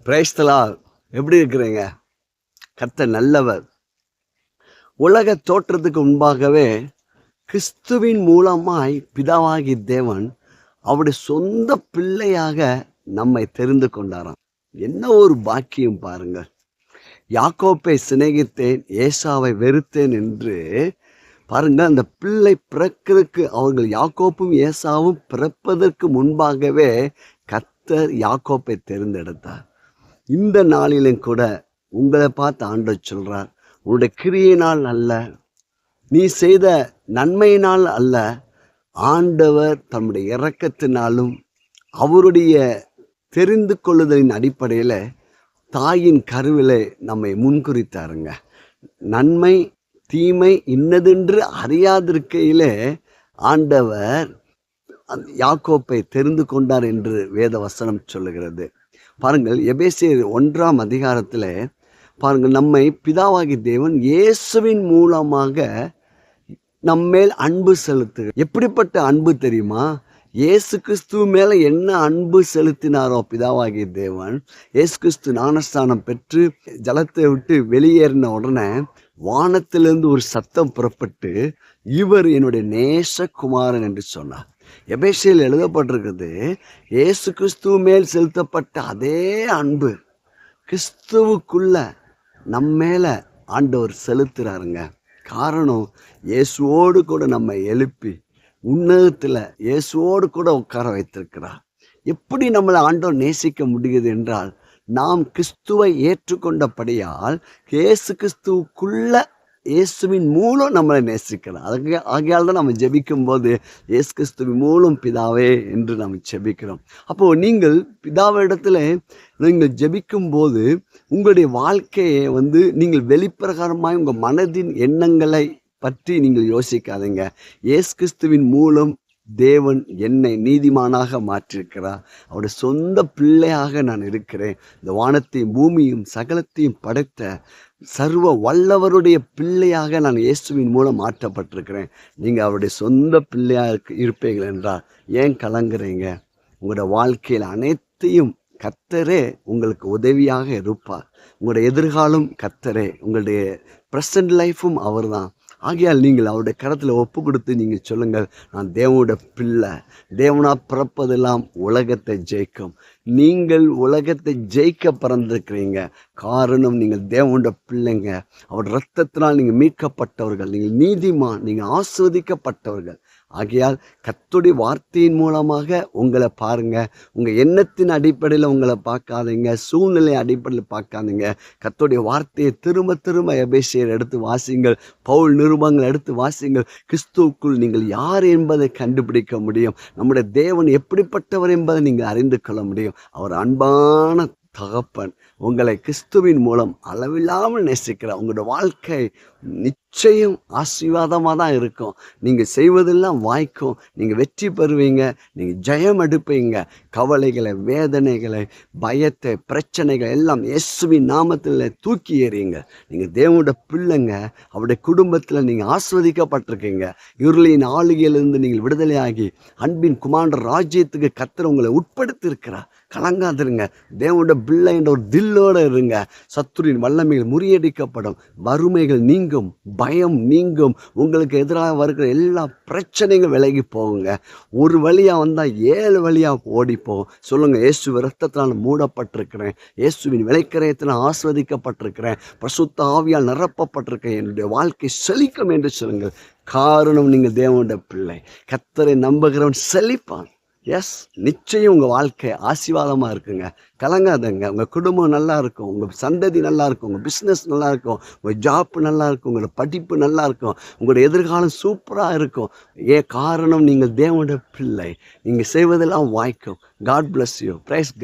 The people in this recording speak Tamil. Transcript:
Praise the Lord. எப்படி இருக்கிறீங்க? கர்த்தர் நல்லவர். உலக தோற்றத்துக்கு முன்பாகவே கிறிஸ்துவின் மூலமாய் பிதாவாகி தேவன் அவருடைய சொந்த பிள்ளையாக நம்மை தெரிந்து கொண்டாராம். என்ன ஒரு பாக்கியம் பாருங்கள். யாக்கோப்பை சிநேகித்தேன், ஏசாவை வெறுத்தேன் என்று பாருங்க. அந்த பிள்ளை பிறக்கிறதுக்கு அவர்கள் யாக்கோப்பும் ஏசாவும் பிறப்பதற்கு முன்பாகவே கர்த்தர் யாக்கோப்பை தேர்ந்தெடுத்தார். இந்த நாளிலும் கூட உங்களை பார்த்து ஆண்டவர் சொல்றார், உன்னுடைய கிரியினால் அல்ல, நீ செய்த நன்மையினால் அல்ல, ஆண்டவர் தம்முடைய இரக்கத்தினாலும் அவருடைய தெரிந்து கொள்ளுதலின் அடிப்படையில் தாயின் கருவிலே நம்மை முன்குறித்தாருங்க. நன்மை தீமை இன்னதென்று அறியாதிருக்கையிலே ஆண்டவர் யாக்கோப்பை தெரிந்து கொண்டார் என்று வேத வசனம் சொல்லுகிறது. பாருங்கள், எபேசியர் 1ஆம் அதிகாரத்தில் பாருங்கள், நம்மை பிதாவாகி தேவன் இயேசுவின் மூலமாக நம்மேல் அன்பு செலுத்து. எப்படிப்பட்ட அன்பு தெரியுமா? இயேசு கிறிஸ்துவ மேலே என்ன அன்பு செலுத்தினாரோ பிதாவாகிய தேவன், இயேசு கிறிஸ்து ஞானஸ்தானம் பெற்று ஜலத்தை விட்டு வெளியேறின உடனே வானத்திலிருந்து ஒரு சத்தம் புறப்பட்டு, இவர் என்னுடைய நேசகுமாரன் என்று சொன்னார். எபேசியில் எழுதப்பட்டிருக்கிறது, இயேசு கிறிஸ்துவ மேல் செலுத்தப்பட்ட அதே அன்பு கிறிஸ்துவுக்குள்ள நம்மேல ஆண்டவர் செலுத்துறாருங்க. காரணம், இயேசுவோடு கூட நம்மை எழுப்பி உன்னதத்தில் இயேசுவோடு கூட உட்கார வைத்திருக்கிறார். எப்படி நம்மளை ஆண்டவர் நேசிக்க முடியுது என்றால், நாம் கிறிஸ்துவை ஏற்றுக்கொண்டபடியால் இயேசு கிறிஸ்துவுக்குள்ள இயேசுவின் மூலம் நம்மளை நேசிக்கிறார். ஆகையால் தான் நம்ம ஜெபிக்கும் போது இயேசு கிறிஸ்துவின் மூலம் பிதாவே என்று நம்ம ஜெபிக்கிறோம். அப்போது நீங்கள் பிதாவிடத்தில் நீங்கள் ஜெபிக்கும் போது உங்களுடைய வாழ்க்கையை நீங்கள் வெளிப்பிரகாரமாய் உங்கள் மனதின் எண்ணங்களை பற்றி நீங்கள் யோசிக்காதீங்க. இயேசு கிறிஸ்துவின் மூலம் தேவன் என்னை நீதிமானாக மாற்றிருக்கிறார். அவருடைய சொந்த பிள்ளையாக நான் இருக்கிறேன். இந்த வானத்தையும் பூமியும் சகலத்தையும் படைத்த சர்வ வல்லவருடைய பிள்ளையாக நான் இயேசுவின் மூலம் மாற்றப்பட்டிருக்கிறேன். நீங்கள் அவருடைய சொந்த பிள்ளையாக இருப்பீர்கள் என்றால் ஏன் கலங்குறீங்க? உங்களுடைய வாழ்க்கையில் அனைத்தையும் கர்த்தரே உங்களுக்கு உதவியாக இருப்பார். உங்களுடைய எதிர்காலம் கர்த்தரே, உங்களுடைய ப்ரெசன்ட் லைஃப்பும் அவர் தான். ஆகையால் நீங்கள் அவருடைய கரத்தில் ஒப்பு கொடுத்து நீங்கள் சொல்லுங்கள், நான் தேவனோட பிள்ளை. தேவனாக பிறப்பதெல்லாம் உலகத்தை ஜெயிக்கும். நீங்கள் உலகத்தை ஜெயிக்க பிறந்திருக்கிறீங்க. காரணம், நீங்கள் தேவனோட பிள்ளைங்க. அவர் இரத்தத்தினால் நீங்கள் மீட்கப்பட்டவர்கள், நீங்கள் நீதிமான், நீங்கள் ஆசீர்வதிக்கப்பட்டவர்கள். ஆகையால் கர்த்தருடைய வார்த்தையின் மூலமாக உங்களை பாருங்க. உங்கள் எண்ணத்தின் அடிப்படையில் உங்களை பார்க்காதீங்க, சூழ்நிலை அடிப்படையில் பார்க்காதீங்க. கர்த்தருடைய வார்த்தையை திரும்ப திரும்ப எபேசியர் எடுத்து வாசிங்கள், பவுல் நிருபங்கள் எடுத்து வாசிங்கள். கிறிஸ்துவுக்குள் நீங்கள் யார் என்பதை கண்டுபிடிக்க முடியும். நம்முடைய தேவன் எப்படிப்பட்டவர் என்பதை நீங்கள் அறிந்து கொள்ள முடியும். அவர் அன்பான தகப்பன். உங்களை கிறிஸ்துவின் மூலம் அளவில்லாமல் நேசிக்கிறார். உங்களோட வாழ்க்கை நிச்சயம் ஆசீர்வாதமாக தான் இருக்கும். நீங்கள் செய்வதெல்லாம் வாய்க்கும். நீங்கள் வெற்றி பெறுவீங்க. நீங்கள் ஜெயம் எடுப்பீங்க. கவலைகளை, வேதனைகளை, பயத்தை, பிரச்சனைகள் எல்லாம் இயேசுவின் நாமத்தில் தூக்கி எறியுங்க. நீங்கள் தேவனோட பிள்ளைங்க. அவருடைய குடும்பத்தில் நீங்கள் ஆஸ்வதிக்கப்பட்டிருக்கீங்க. இருளின் ஆளுகையிலிருந்து நீங்கள் விடுதலையாகி அன்பின் குமாரர் ராஜ்யத்துக்கு கர்த்தர் உங்களை உட்படுத்தி இருக்கிறார். கலங்காதிருங்க. தேவனோட பிள்ளை என்ற ஒரு தில்லோடு இருங்க. சத்துருவின் வல்லமைகள் முறியடிக்கப்படும். வறுமைகள் நீங்கும். பயம் நீங்கும். உங்களுக்கு எதிராக வருகிற எல்லா பிரச்சனைகளும் விலகி போகுங்க. ஒரு வழியாக வந்தால் 7 வழியாக ஓடி போகும். சொல்லுங்கள், இயேசு இரத்தத்தினால் மூடப்பட்டிருக்கிறேன். இயேசுவின் விலைக்கரையத்தில் ஆஸ்வதிக்கப்பட்டிருக்கிறேன். பரிசுத்த ஆவியால் நிரப்பப்பட்டிருக்கேன். என்னுடைய வாழ்க்கை செழிக்கும் என்று சொல்லுங்கள். காரணம், நீங்கள் தேவனுடைய பிள்ளை. கர்த்தரை நம்புகிறவன் செழிப்பான். எஸ், நிச்சயம் உங்கள் வாழ்க்கை ஆசீர்வாதமாக இருக்குங்க. கலங்காதங்க. உங்கள் குடும்பம் நல்லா இருக்கும், உங்கள் சந்ததி நல்லா இருக்கும், உங்கள் பிஸ்னஸ் நல்லா இருக்கும், உங்கள் ஜாப் நல்லா இருக்கும், உங்களோட படிப்பு நல்லா இருக்கும், உங்களோட எதிர்காலம் சூப்பராக இருக்கும். காரணம், நீங்கள் தேவனுடைய பிள்ளை. நீங்கள் செய்வதெல்லாம் வாய்க்கும். God bless you. Praise God.